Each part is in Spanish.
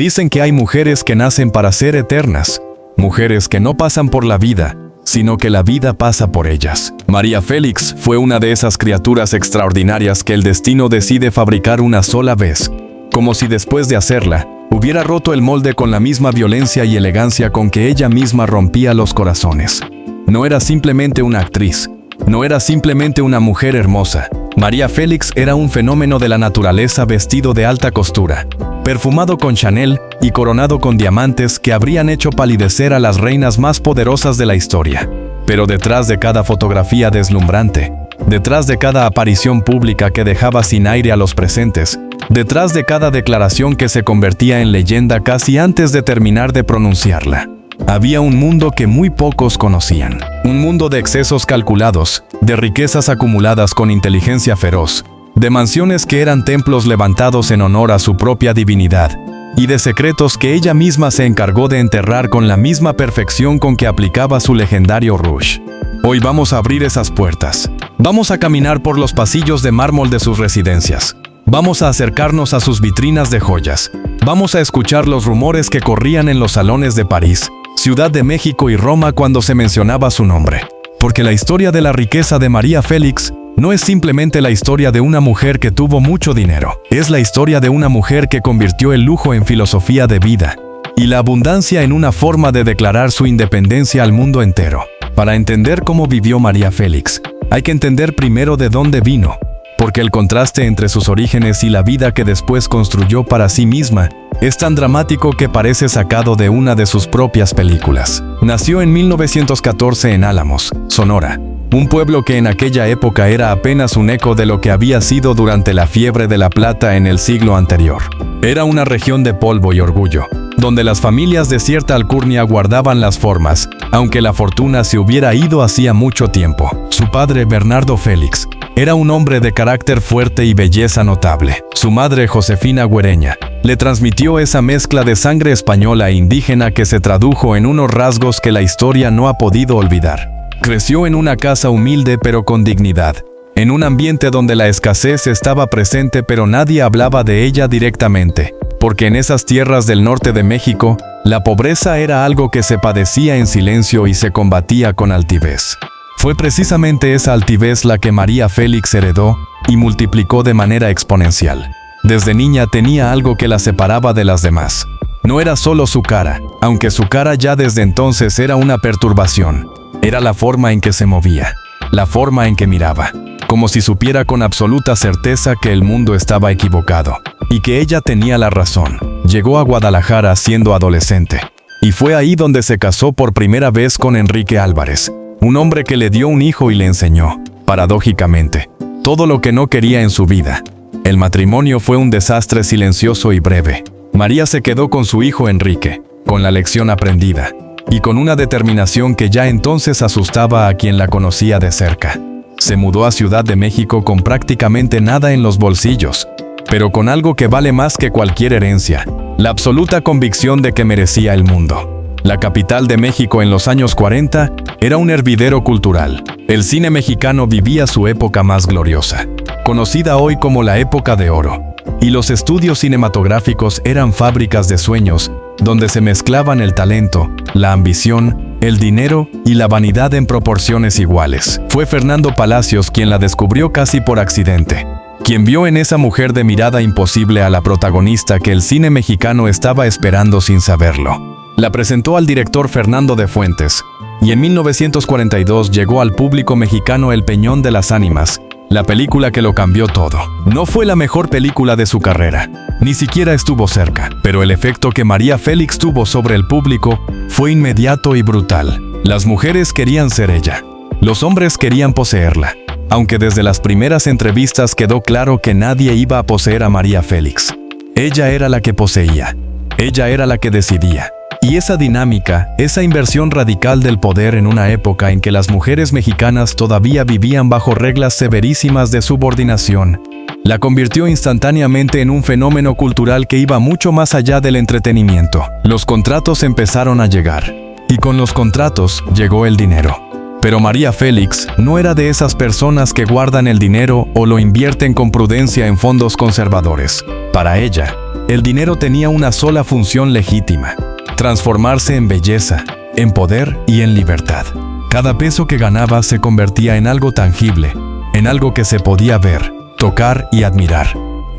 Dicen que hay mujeres que nacen para ser eternas, mujeres que no pasan por la vida, sino que la vida pasa por ellas. María Félix fue una de esas criaturas extraordinarias que el destino decide fabricar una sola vez, como si después de hacerla, hubiera roto el molde con la misma violencia y elegancia con que ella misma rompía los corazones. No era simplemente una actriz, no era simplemente una mujer hermosa. María Félix era un fenómeno de la naturaleza vestido de alta costura, perfumado con Chanel y coronado con diamantes que habrían hecho palidecer a las reinas más poderosas de la historia. Pero detrás de cada fotografía deslumbrante, detrás de cada aparición pública que dejaba sin aire a los presentes, detrás de cada declaración que se convertía en leyenda casi antes de terminar de pronunciarla, había un mundo que muy pocos conocían. Un mundo de excesos calculados, de riquezas acumuladas con inteligencia feroz, de mansiones que eran templos levantados en honor a su propia divinidad, y de secretos que ella misma se encargó de enterrar con la misma perfección con que aplicaba su legendario rouge. Hoy vamos a abrir esas puertas. Vamos a caminar por los pasillos de mármol de sus residencias. Vamos a acercarnos a sus vitrinas de joyas. Vamos a escuchar los rumores que corrían en los salones de París, Ciudad de México y Roma cuando se mencionaba su nombre. Porque la historia de la riqueza de María Félix no es simplemente la historia de una mujer que tuvo mucho dinero. Es la historia de una mujer que convirtió el lujo en filosofía de vida y la abundancia en una forma de declarar su independencia al mundo entero. Para entender cómo vivió María Félix, hay que entender primero de dónde vino, porque el contraste entre sus orígenes y la vida que después construyó para sí misma es tan dramático que parece sacado de una de sus propias películas. Nació en 1914 en Álamos, Sonora, un pueblo que en aquella época era apenas un eco de lo que había sido durante la fiebre de la plata en el siglo anterior. Era una región de polvo y orgullo, donde las familias de cierta alcurnia guardaban las formas, aunque la fortuna se hubiera ido hacía mucho tiempo. Su padre, Bernardo Félix, era un hombre de carácter fuerte y belleza notable. Su madre, Josefina Güereña, le transmitió esa mezcla de sangre española e indígena que se tradujo en unos rasgos que la historia no ha podido olvidar. Creció en una casa humilde pero con dignidad, en un ambiente donde la escasez estaba presente pero nadie hablaba de ella directamente, porque en esas tierras del norte de México, la pobreza era algo que se padecía en silencio y se combatía con altivez. Fue precisamente esa altivez la que María Félix heredó y multiplicó de manera exponencial. Desde niña tenía algo que la separaba de las demás. No era solo su cara, aunque su cara ya desde entonces era una perturbación. Era la forma en que se movía, la forma en que miraba, como si supiera con absoluta certeza que el mundo estaba equivocado y que ella tenía la razón. Llegó a Guadalajara siendo adolescente y fue ahí donde se casó por primera vez con Enrique Álvarez, un hombre que le dio un hijo y le enseñó, paradójicamente, todo lo que no quería en su vida. El matrimonio fue un desastre silencioso y breve. María se quedó con su hijo Enrique, con la lección aprendida, y con una determinación que ya entonces asustaba a quien la conocía de cerca. Se mudó a Ciudad de México con prácticamente nada en los bolsillos, pero con algo que vale más que cualquier herencia, la absoluta convicción de que merecía el mundo. La capital de México en los años 40 era un hervidero cultural. El cine mexicano vivía su época más gloriosa, conocida hoy como la época de oro, y los estudios cinematográficos eran fábricas de sueños, donde se mezclaban el talento, la ambición, el dinero y la vanidad en proporciones iguales. Fue Fernando Palacios quien la descubrió casi por accidente, quien vio en esa mujer de mirada imposible a la protagonista que el cine mexicano estaba esperando sin saberlo. La presentó al director Fernando de Fuentes, y en 1942 llegó al público mexicano El Peñón de las Ánimas, la película que lo cambió todo. No fue la mejor película de su carrera, ni siquiera estuvo cerca, pero el efecto que María Félix tuvo sobre el público fue inmediato y brutal. Las mujeres querían ser ella, los hombres querían poseerla, aunque desde las primeras entrevistas quedó claro que nadie iba a poseer a María Félix. Ella era la que poseía, ella era la que decidía. Y esa dinámica, esa inversión radical del poder en una época en que las mujeres mexicanas todavía vivían bajo reglas severísimas de subordinación, la convirtió instantáneamente en un fenómeno cultural que iba mucho más allá del entretenimiento. Los contratos empezaron a llegar, y con los contratos llegó el dinero. Pero María Félix no era de esas personas que guardan el dinero o lo invierten con prudencia en fondos conservadores. Para ella, el dinero tenía una sola función legítima: transformarse en belleza, en poder y en libertad. Cada peso que ganaba se convertía en algo tangible, en algo que se podía ver, tocar y admirar.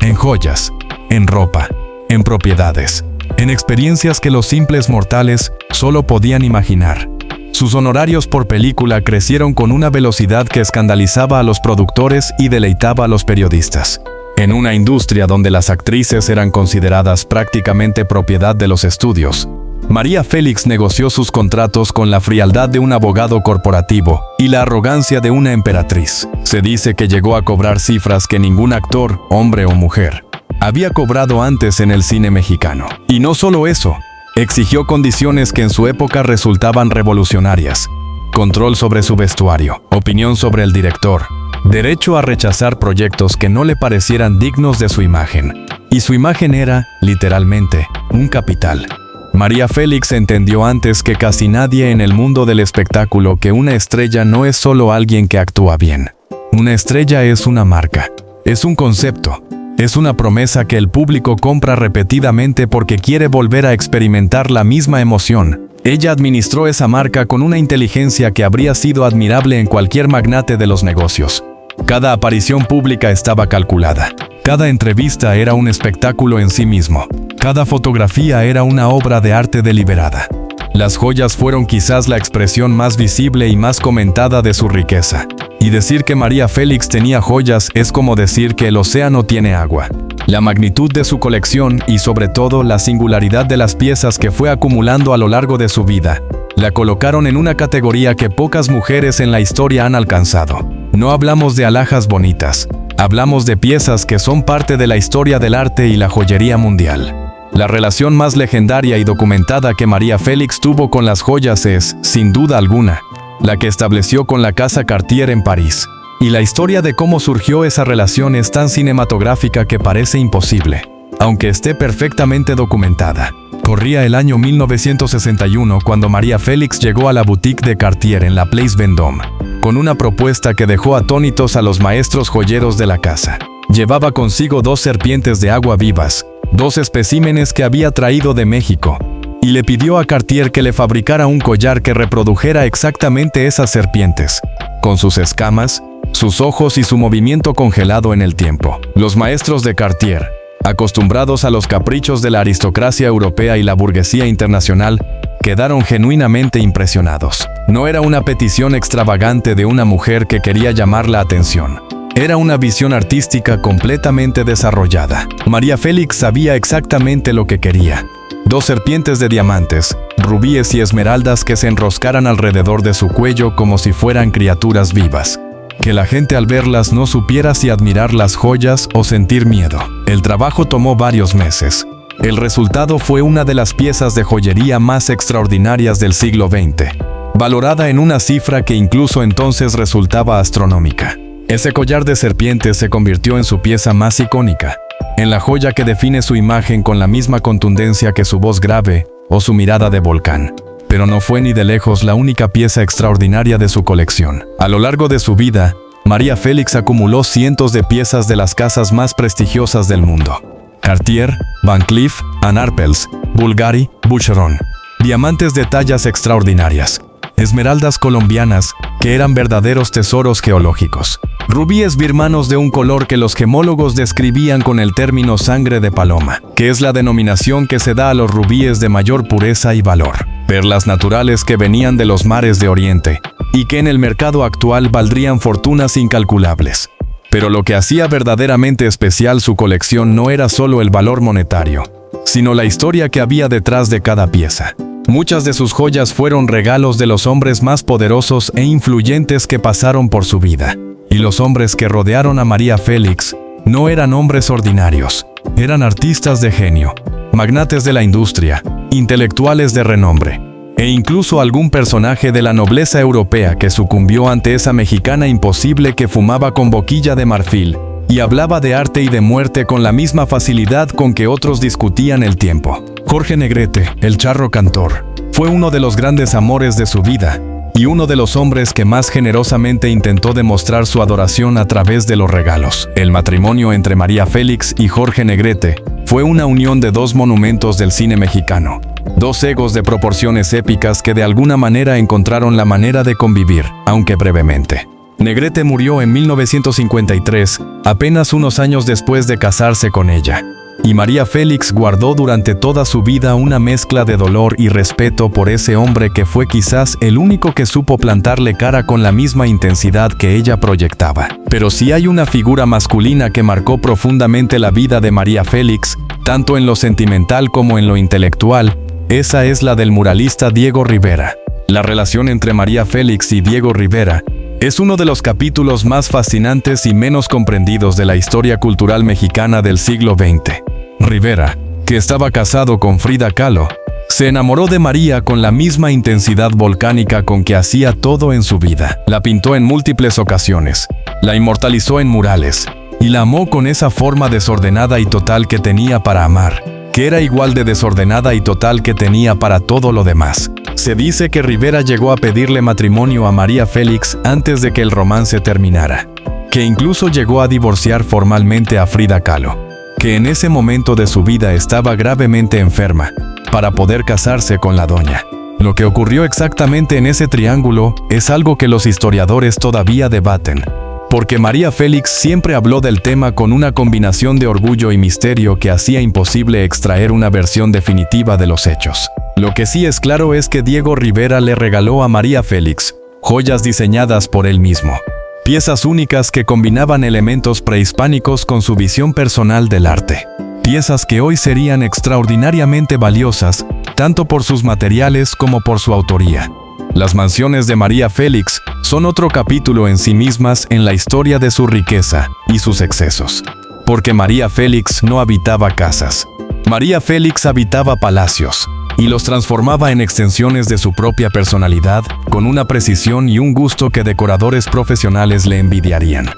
En joyas, en ropa, en propiedades, en experiencias que los simples mortales solo podían imaginar. Sus honorarios por película crecieron con una velocidad que escandalizaba a los productores y deleitaba a los periodistas. En una industria donde las actrices eran consideradas prácticamente propiedad de los estudios, María Félix negoció sus contratos con la frialdad de un abogado corporativo y la arrogancia de una emperatriz. Se dice que llegó a cobrar cifras que ningún actor, hombre o mujer, había cobrado antes en el cine mexicano. Y no solo eso, exigió condiciones que en su época resultaban revolucionarias: control sobre su vestuario, opinión sobre el director, derecho a rechazar proyectos que no le parecieran dignos de su imagen. Y su imagen era, literalmente, un capital. María Félix entendió antes que casi nadie en el mundo del espectáculo que una estrella no es solo alguien que actúa bien. Una estrella es una marca, es un concepto, es una promesa que el público compra repetidamente porque quiere volver a experimentar la misma emoción. Ella administró esa marca con una inteligencia que habría sido admirable en cualquier magnate de los negocios. Cada aparición pública estaba calculada. Cada entrevista era un espectáculo en sí mismo. Cada fotografía era una obra de arte deliberada. Las joyas fueron quizás la expresión más visible y más comentada de su riqueza. Y decir que María Félix tenía joyas es como decir que el océano tiene agua. La magnitud de su colección y sobre todo la singularidad de las piezas que fue acumulando a lo largo de su vida, la colocaron en una categoría que pocas mujeres en la historia han alcanzado. No hablamos de alhajas bonitas, hablamos de piezas que son parte de la historia del arte y la joyería mundial. La relación más legendaria y documentada que María Félix tuvo con las joyas es, sin duda alguna, la que estableció con la casa Cartier en París. Y la historia de cómo surgió esa relación es tan cinematográfica que parece imposible, aunque esté perfectamente documentada. Corría el año 1961 cuando María Félix llegó a la boutique de Cartier en la Place Vendôme, con una propuesta que dejó atónitos a los maestros joyeros de la casa. Llevaba consigo 2 serpientes de agua vivas, 2 especímenes que había traído de México, y le pidió a Cartier que le fabricara un collar que reprodujera exactamente esas serpientes, con sus escamas, sus ojos y su movimiento congelado en el tiempo. Los maestros de Cartier, acostumbrados a los caprichos de la aristocracia europea y la burguesía internacional, quedaron genuinamente impresionados. No era una petición extravagante de una mujer que quería llamar la atención. Era una visión artística completamente desarrollada. María Félix sabía exactamente lo que quería: 2 serpientes de diamantes, rubíes y esmeraldas que se enroscaran alrededor de su cuello como si fueran criaturas vivas. Que la gente al verlas no supiera si admirar las joyas o sentir miedo. El trabajo tomó varios meses. El resultado fue una de las piezas de joyería más extraordinarias del siglo XX, valorada en una cifra que incluso entonces resultaba astronómica. Ese collar de serpientes se convirtió en su pieza más icónica, en la joya que define su imagen con la misma contundencia que su voz grave o su mirada de volcán. Pero no fue ni de lejos la única pieza extraordinaria de su colección. A lo largo de su vida, María Félix acumuló cientos de piezas de las casas más prestigiosas del mundo: Cartier, Van Cleef & Arpels, Bulgari, Boucheron. Diamantes de tallas extraordinarias, esmeraldas colombianas, que eran verdaderos tesoros geológicos, rubíes birmanos de un color que los gemólogos describían con el término sangre de paloma, que es la denominación que se da a los rubíes de mayor pureza y valor, perlas naturales que venían de los mares de Oriente, y que en el mercado actual valdrían fortunas incalculables. Pero lo que hacía verdaderamente especial su colección no era solo el valor monetario, sino la historia que había detrás de cada pieza. Muchas de sus joyas fueron regalos de los hombres más poderosos e influyentes que pasaron por su vida. Y los hombres que rodearon a María Félix no eran hombres ordinarios, eran artistas de genio, magnates de la industria, intelectuales de renombre, e incluso algún personaje de la nobleza europea que sucumbió ante esa mexicana imposible que fumaba con boquilla de marfil y hablaba de arte y de muerte con la misma facilidad con que otros discutían el tiempo. Jorge Negrete, el charro cantor, fue uno de los grandes amores de su vida, y uno de los hombres que más generosamente intentó demostrar su adoración a través de los regalos. El matrimonio entre María Félix y Jorge Negrete fue una unión de dos monumentos del cine mexicano, dos egos de proporciones épicas que de alguna manera encontraron la manera de convivir, aunque brevemente. Negrete murió en 1953, apenas unos años después de casarse con ella, y María Félix guardó durante toda su vida una mezcla de dolor y respeto por ese hombre que fue quizás el único que supo plantarle cara con la misma intensidad que ella proyectaba. Pero si hay una figura masculina que marcó profundamente la vida de María Félix, tanto en lo sentimental como en lo intelectual, esa es la del muralista Diego Rivera. La relación entre María Félix y Diego Rivera es uno de los capítulos más fascinantes y menos comprendidos de la historia cultural mexicana del siglo XX. Rivera, que estaba casado con Frida Kahlo, se enamoró de María con la misma intensidad volcánica con que hacía todo en su vida. La pintó en múltiples ocasiones, la inmortalizó en murales, y la amó con esa forma desordenada y total que tenía para amar, que era igual de desordenada y total que tenía para todo lo demás. Se dice que Rivera llegó a pedirle matrimonio a María Félix antes de que el romance terminara, que incluso llegó a divorciar formalmente a Frida Kahlo, que en ese momento de su vida estaba gravemente enferma, para poder casarse con la doña. Lo que ocurrió exactamente en ese triángulo es algo que los historiadores todavía debaten, porque María Félix siempre habló del tema con una combinación de orgullo y misterio que hacía imposible extraer una versión definitiva de los hechos. Lo que sí es claro es que Diego Rivera le regaló a María Félix joyas diseñadas por él mismo, piezas únicas que combinaban elementos prehispánicos con su visión personal del arte, piezas que hoy serían extraordinariamente valiosas, tanto por sus materiales como por su autoría. Las mansiones de María Félix son otro capítulo en sí mismas en la historia de su riqueza y sus excesos. Porque María Félix no habitaba casas. María Félix habitaba palacios, y los transformaba en extensiones de su propia personalidad, con una precisión y un gusto que decoradores profesionales le envidiarían.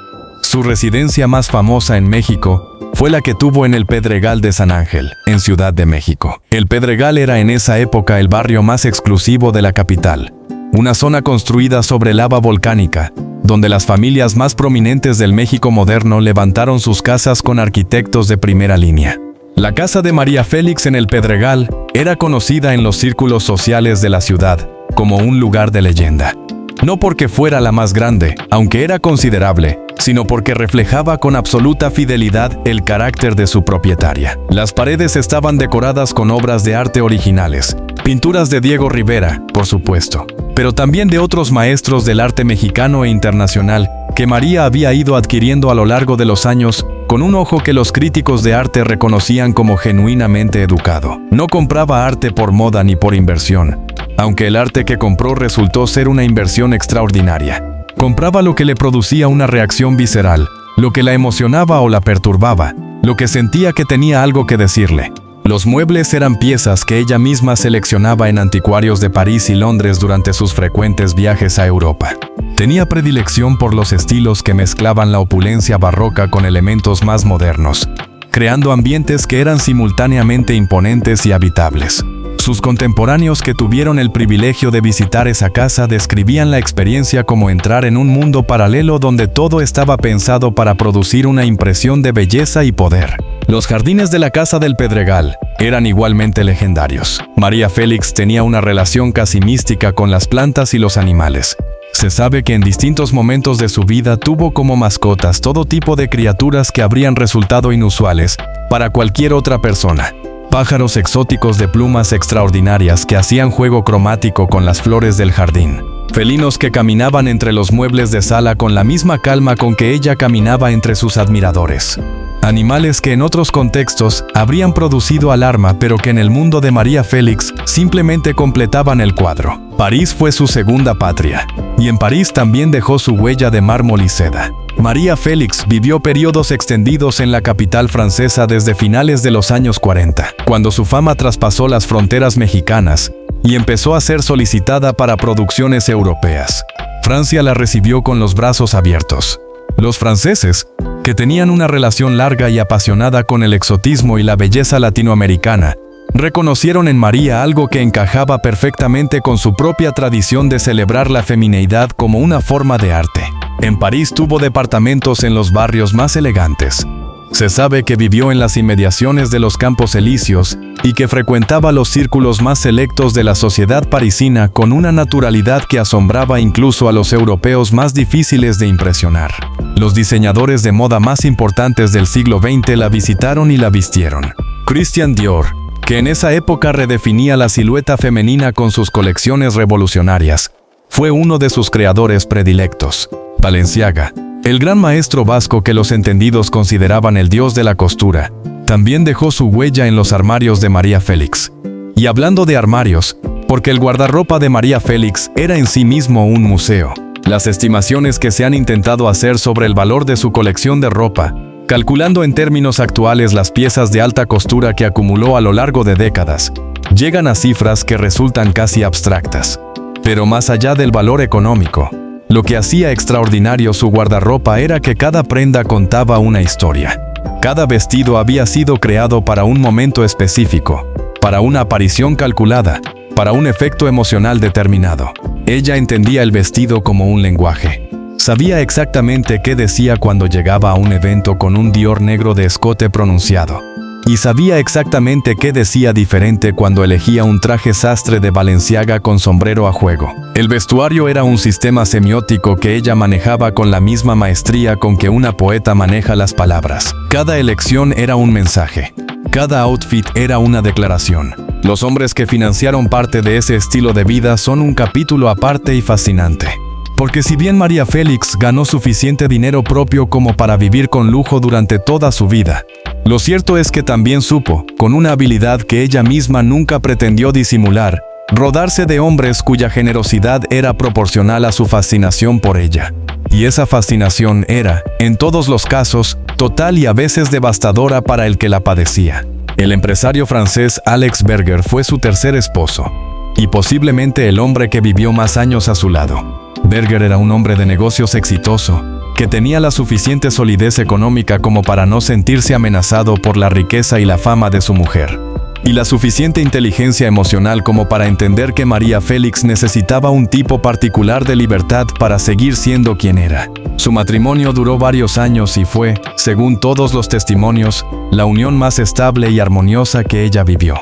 Su residencia más famosa en México fue la que tuvo en el Pedregal de San Ángel, en Ciudad de México. El Pedregal era en esa época el barrio más exclusivo de la capital, una zona construida sobre lava volcánica, donde las familias más prominentes del México moderno levantaron sus casas con arquitectos de primera línea. La casa de María Félix en el Pedregal era conocida en los círculos sociales de la ciudad como un lugar de leyenda. No porque fuera la más grande, aunque era considerable, sino porque reflejaba con absoluta fidelidad el carácter de su propietaria. Las paredes estaban decoradas con obras de arte originales, pinturas de Diego Rivera, por supuesto, pero también de otros maestros del arte mexicano e internacional que María había ido adquiriendo a lo largo de los años, con un ojo que los críticos de arte reconocían como genuinamente educado. No compraba arte por moda ni por inversión, aunque el arte que compró resultó ser una inversión extraordinaria. Compraba lo que le producía una reacción visceral, lo que la emocionaba o la perturbaba, lo que sentía que tenía algo que decirle. Los muebles eran piezas que ella misma seleccionaba en anticuarios de París y Londres durante sus frecuentes viajes a Europa. Tenía predilección por los estilos que mezclaban la opulencia barroca con elementos más modernos, creando ambientes que eran simultáneamente imponentes y habitables. Sus contemporáneos que tuvieron el privilegio de visitar esa casa describían la experiencia como entrar en un mundo paralelo donde todo estaba pensado para producir una impresión de belleza y poder. Los jardines de la Casa del Pedregal eran igualmente legendarios. María Félix tenía una relación casi mística con las plantas y los animales. Se sabe que en distintos momentos de su vida tuvo como mascotas todo tipo de criaturas que habrían resultado inusuales para cualquier otra persona. Pájaros exóticos de plumas extraordinarias que hacían juego cromático con las flores del jardín. Felinos que caminaban entre los muebles de sala con la misma calma con que ella caminaba entre sus admiradores. Animales que en otros contextos habrían producido alarma, pero que en el mundo de María Félix simplemente completaban el cuadro. París fue su segunda patria, y en París también dejó su huella de mármol y seda. María Félix vivió periodos extendidos en la capital francesa desde finales de los años 40, cuando su fama traspasó las fronteras mexicanas y empezó a ser solicitada para producciones europeas. Francia la recibió con los brazos abiertos. Los franceses, que tenían una relación larga y apasionada con el exotismo y la belleza latinoamericana, reconocieron en María algo que encajaba perfectamente con su propia tradición de celebrar la femineidad como una forma de arte. En París tuvo departamentos en los barrios más elegantes. Se sabe que vivió en las inmediaciones de los Campos Elíseos y que frecuentaba los círculos más selectos de la sociedad parisina con una naturalidad que asombraba incluso a los europeos más difíciles de impresionar. Los diseñadores de moda más importantes del siglo XX la visitaron y la vistieron. Christian Dior, que en esa época redefinía la silueta femenina con sus colecciones revolucionarias, fue uno de sus creadores predilectos. Balenciaga, el gran maestro vasco que los entendidos consideraban el dios de la costura, también dejó su huella en los armarios de María Félix. Y hablando de armarios, porque el guardarropa de María Félix era en sí mismo un museo. Las estimaciones que se han intentado hacer sobre el valor de su colección de ropa, calculando en términos actuales las piezas de alta costura que acumuló a lo largo de décadas, llegan a cifras que resultan casi abstractas. Pero más allá del valor económico, lo que hacía extraordinario su guardarropa era que cada prenda contaba una historia. Cada vestido había sido creado para un momento específico, para una aparición calculada, para un efecto emocional determinado. Ella entendía el vestido como un lenguaje. Sabía exactamente qué decía cuando llegaba a un evento con un Dior negro de escote pronunciado. Y sabía exactamente qué decía diferente cuando elegía un traje sastre de Balenciaga con sombrero a juego. El vestuario era un sistema semiótico que ella manejaba con la misma maestría con que una poeta maneja las palabras. Cada elección era un mensaje. Cada outfit era una declaración. Los hombres que financiaron parte de ese estilo de vida son un capítulo aparte y fascinante. Porque si bien María Félix ganó suficiente dinero propio como para vivir con lujo durante toda su vida, lo cierto es que también supo, con una habilidad que ella misma nunca pretendió disimular, rodearse de hombres cuya generosidad era proporcional a su fascinación por ella. Y esa fascinación era, en todos los casos, total y a veces devastadora para el que la padecía. El empresario francés Alex Berger fue su tercer esposo, y posiblemente el hombre que vivió más años a su lado. Berger era un hombre de negocios exitoso, que tenía la suficiente solidez económica como para no sentirse amenazado por la riqueza y la fama de su mujer, y la suficiente inteligencia emocional como para entender que María Félix necesitaba un tipo particular de libertad para seguir siendo quien era. Su matrimonio duró varios años y fue, según todos los testimonios, la unión más estable y armoniosa que ella vivió.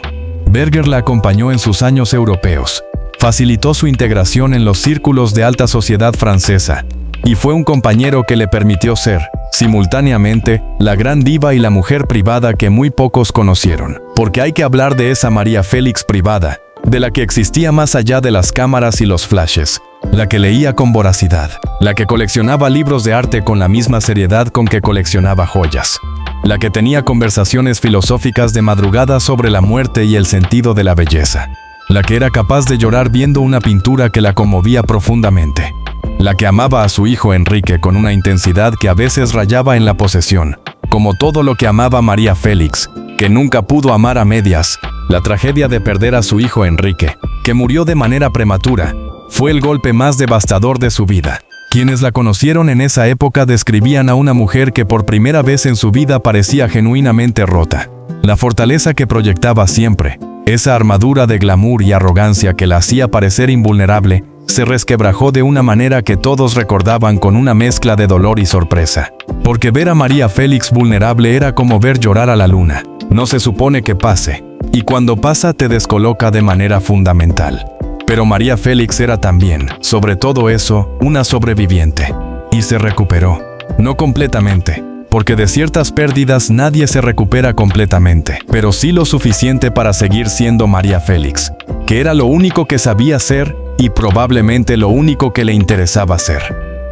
Berger la acompañó en sus años europeos, facilitó su integración en los círculos de alta sociedad francesa, y fue un compañero que le permitió ser, simultáneamente, la gran diva y la mujer privada que muy pocos conocieron. Porque hay que hablar de esa María Félix privada, de la que existía más allá de las cámaras y los flashes, la que leía con voracidad, la que coleccionaba libros de arte con la misma seriedad con que coleccionaba joyas, la que tenía conversaciones filosóficas de madrugada sobre la muerte y el sentido de la belleza, la que era capaz de llorar viendo una pintura que la conmovía profundamente, la que amaba a su hijo Enrique con una intensidad que a veces rayaba en la posesión, como todo lo que amaba María Félix, que nunca pudo amar a medias. La tragedia de perder a su hijo Enrique, que murió de manera prematura, fue el golpe más devastador de su vida. Quienes la conocieron en esa época describían a una mujer que por primera vez en su vida parecía genuinamente rota. La fortaleza que proyectaba siempre, esa armadura de glamour y arrogancia que la hacía parecer invulnerable, se resquebrajó de una manera que todos recordaban con una mezcla de dolor y sorpresa. Porque ver a María Félix vulnerable era como ver llorar a la luna. No se supone que pase, y cuando pasa te descoloca de manera fundamental. Pero María Félix era también, sobre todo eso, una sobreviviente. Y se recuperó. No completamente, porque de ciertas pérdidas nadie se recupera completamente, pero sí lo suficiente para seguir siendo María Félix, que era lo único que sabía ser y probablemente lo único que le interesaba hacer.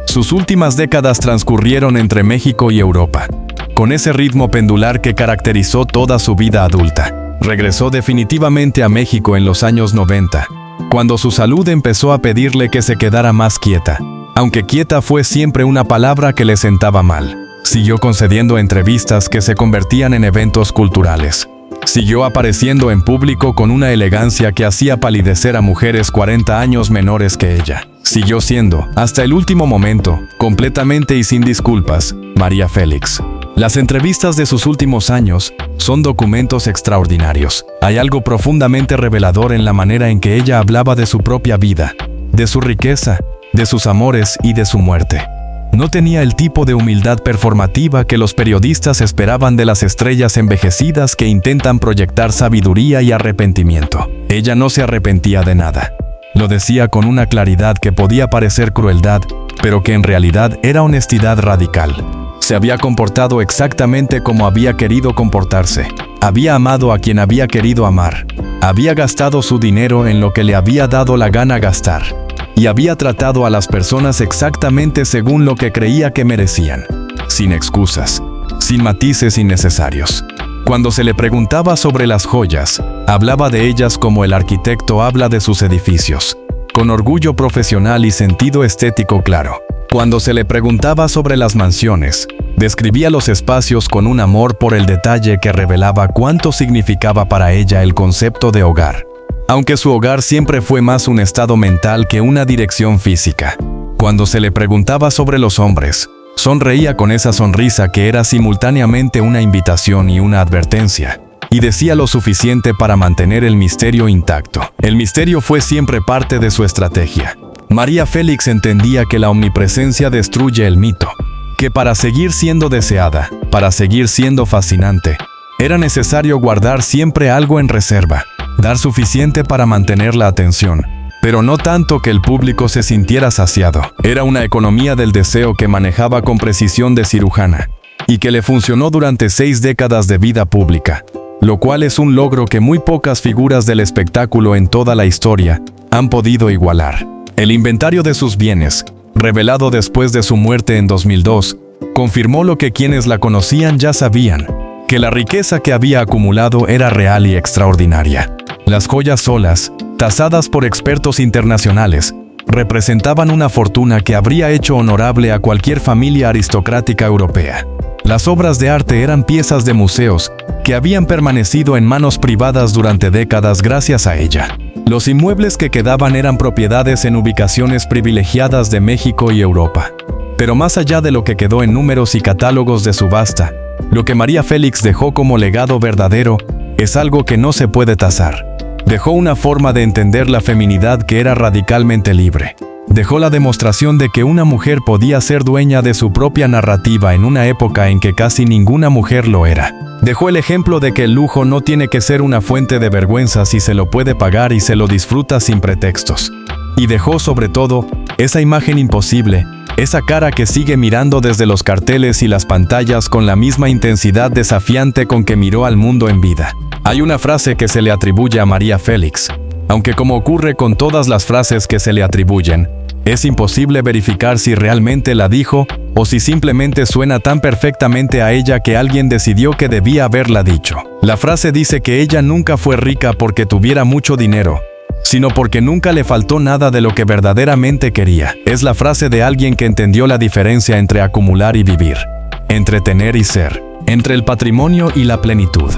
Sus últimas décadas transcurrieron entre México y Europa, con ese ritmo pendular que caracterizó toda su vida adulta. Regresó definitivamente a México en los años 90, cuando su salud empezó a pedirle que se quedara más quieta, aunque quieta fue siempre una palabra que le sentaba mal. Siguió concediendo entrevistas que se convertían en eventos culturales. Siguió apareciendo en público con una elegancia que hacía palidecer a mujeres 40 años menores que ella. Siguió siendo, hasta el último momento, completamente y sin disculpas, María Félix. Las entrevistas de sus últimos años son documentos extraordinarios. Hay algo profundamente revelador en la manera en que ella hablaba de su propia vida, de su riqueza, de sus amores y de su muerte. No tenía el tipo de humildad performativa que los periodistas esperaban de las estrellas envejecidas que intentan proyectar sabiduría y arrepentimiento. Ella no se arrepentía de nada. Lo decía con una claridad que podía parecer crueldad, pero que en realidad era honestidad radical. Se había comportado exactamente como había querido comportarse. Había amado a quien había querido amar. Había gastado su dinero en lo que le había dado la gana gastar. Y había tratado a las personas exactamente según lo que creía que merecían, sin excusas, sin matices innecesarios. Cuando se le preguntaba sobre las joyas, hablaba de ellas como el arquitecto habla de sus edificios, con orgullo profesional y sentido estético claro. Cuando se le preguntaba sobre las mansiones, describía los espacios con un amor por el detalle que revelaba cuánto significaba para ella el concepto de hogar. Aunque su hogar siempre fue más un estado mental que una dirección física. Cuando se le preguntaba sobre los hombres, sonreía con esa sonrisa que era simultáneamente una invitación y una advertencia, y decía lo suficiente para mantener el misterio intacto. El misterio fue siempre parte de su estrategia. María Félix entendía que la omnipresencia destruye el mito, que para seguir siendo deseada, para seguir siendo fascinante, era necesario guardar siempre algo en reserva. Dar suficiente para mantener la atención, pero no tanto que el público se sintiera saciado. Era una economía del deseo que manejaba con precisión de cirujana, y que le funcionó durante 6 décadas de vida pública, lo cual es un logro que muy pocas figuras del espectáculo en toda la historia han podido igualar. El inventario de sus bienes, revelado después de su muerte en 2002, confirmó lo que quienes la conocían ya sabían, que la riqueza que había acumulado era real y extraordinaria. Las joyas solas, tasadas por expertos internacionales, representaban una fortuna que habría hecho honorable a cualquier familia aristocrática europea. Las obras de arte eran piezas de museos que habían permanecido en manos privadas durante décadas gracias a ella. Los inmuebles que quedaban eran propiedades en ubicaciones privilegiadas de México y Europa. Pero más allá de lo que quedó en números y catálogos de subasta, lo que María Félix dejó como legado verdadero es algo que no se puede tasar. Dejó una forma de entender la feminidad que era radicalmente libre. Dejó la demostración de que una mujer podía ser dueña de su propia narrativa en una época en que casi ninguna mujer lo era. Dejó el ejemplo de que el lujo no tiene que ser una fuente de vergüenza si se lo puede pagar y se lo disfruta sin pretextos. Y dejó sobre todo esa imagen imposible, esa cara que sigue mirando desde los carteles y las pantallas con la misma intensidad desafiante con que miró al mundo en vida. Hay una frase que se le atribuye a María Félix, aunque como ocurre con todas las frases que se le atribuyen, es imposible verificar si realmente la dijo o si simplemente suena tan perfectamente a ella que alguien decidió que debía haberla dicho. La frase dice que ella nunca fue rica porque tuviera mucho dinero, sino porque nunca le faltó nada de lo que verdaderamente quería. Es la frase de alguien que entendió la diferencia entre acumular y vivir, entre tener y ser, entre el patrimonio y la plenitud.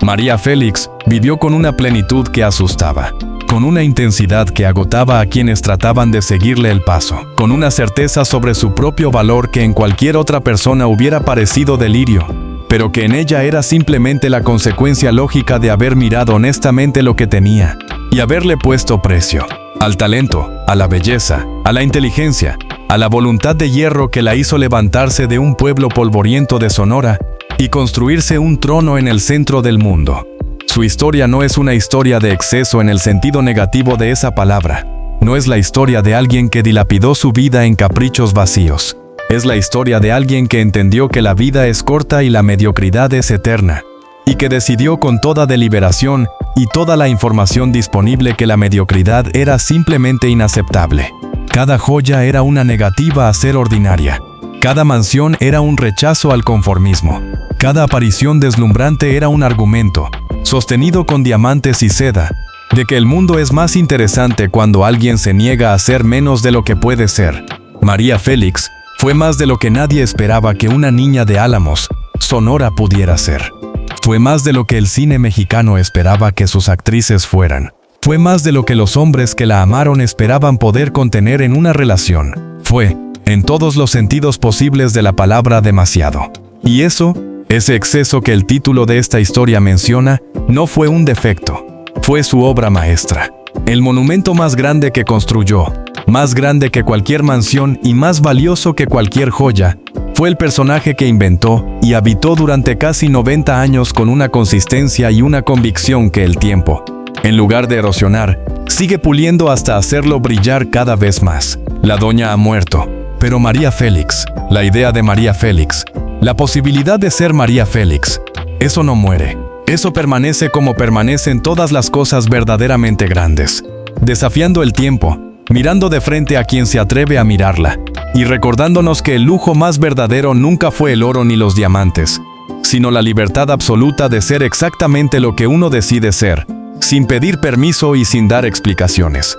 María Félix vivió con una plenitud que asustaba, con una intensidad que agotaba a quienes trataban de seguirle el paso, con una certeza sobre su propio valor que en cualquier otra persona hubiera parecido delirio, pero que en ella era simplemente la consecuencia lógica de haber mirado honestamente lo que tenía y haberle puesto precio al talento, a la belleza, a la inteligencia, a la voluntad de hierro que la hizo levantarse de un pueblo polvoriento de Sonora y construirse un trono en el centro del mundo. Su historia no es una historia de exceso en el sentido negativo de esa palabra. No es la historia de alguien que dilapidó su vida en caprichos vacíos. Es la historia de alguien que entendió que la vida es corta y la mediocridad es eterna, y que decidió con toda deliberación y toda la información disponible que la mediocridad era simplemente inaceptable. Cada joya era una negativa a ser ordinaria. Cada mansión era un rechazo al conformismo. Cada aparición deslumbrante era un argumento, sostenido con diamantes y seda, de que el mundo es más interesante cuando alguien se niega a ser menos de lo que puede ser. María Félix fue más de lo que nadie esperaba que una niña de Álamos, Sonora, pudiera ser. Fue más de lo que el cine mexicano esperaba que sus actrices fueran. Fue más de lo que los hombres que la amaron esperaban poder contener en una relación. Fue, en todos los sentidos posibles de la palabra, demasiado. Y ese exceso que el título de esta historia menciona, no fue un defecto, fue su obra maestra. El monumento más grande que construyó, más grande que cualquier mansión y más valioso que cualquier joya, fue el personaje que inventó y habitó durante casi 90 años con una consistencia y una convicción que el tiempo, en lugar de erosionar, sigue puliendo hasta hacerlo brillar cada vez más. La doña ha muerto, pero María Félix, la idea de María Félix, la posibilidad de ser María Félix, eso no muere. Eso permanece como permanecen todas las cosas verdaderamente grandes, desafiando el tiempo, mirando de frente a quien se atreve a mirarla, y recordándonos que el lujo más verdadero nunca fue el oro ni los diamantes, sino la libertad absoluta de ser exactamente lo que uno decide ser, sin pedir permiso y sin dar explicaciones.